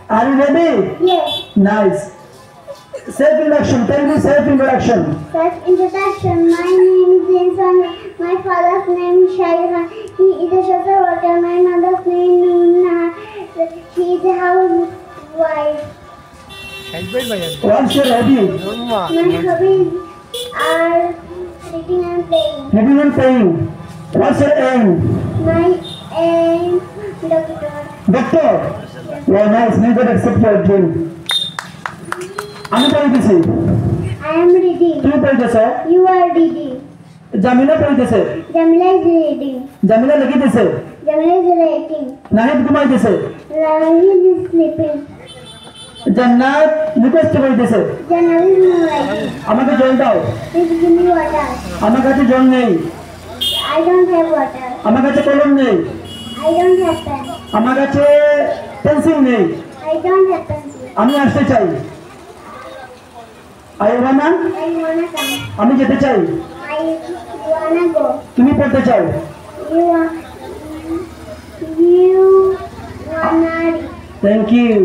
Are you ready? Yes. Nice. Self-introduction. Tell me self-introduction. Self-introduction. My name is Insan. My father's name is Shahid. He is a social worker. My mother's name is Noona. She is a housewife. What's your hobby? My hobbies are reading and playing. Reading and playing. What's your aim? My aim, doctor. Doctor. Wow, nice. May God accept your dream. আমি পড়িতেছি I am reading. তুমি পড়িতেছ You are reading. Jamila পড়িতেছে Jamila is reading. Jamila লিখিতেছে Jamila is writing. Nahid ঘুমাইতেছে Rahil is sleeping. জান্নাত request করিতেছে Jannah is writing. আমাকে জল দাও Please give me water. আমার কাছে জল নেই I don't have water. আমার কাছে কলম নেই I don't have pen. আমার কাছে পেন্সিল নেই I don't have pencil. আমি আসতে চাই I wanna I wanna come. আমি যেতে চাই I wanna go. তুমি পড়তে চাও You wanna read. Thank you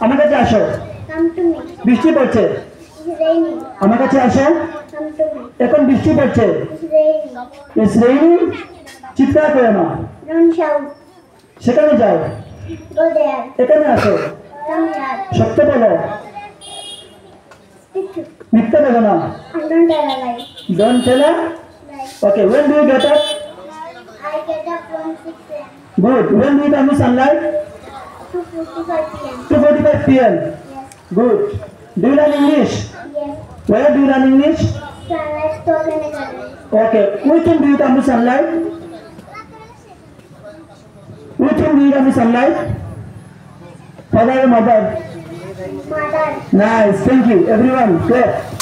আমার কাছে আসো Come to me. বৃষ্টি পড়ছে It's raining. আমার কাছে আসো Come to me. এখন বৃষ্টি পড়ছে It's raining. ইটস রেইনিং চিৎকার করে না Don't shout. সেখানে যাও Go there. এখানে আসো Come here. সত্য বলো Speak to. মিথ্যা বলো না And don't tell a lie. Don't tell Like, okay when do you get up I get up from 6 a.m. good when do you come to sunlight to 55 p.m. 2:45 p.m. Yes. good do you learn english Yes. where do you learn english Sunlight stores in a garden. okay which time do you come to sunlight which time do you come to sunlight father or mother Mother. nice thank you everyone clap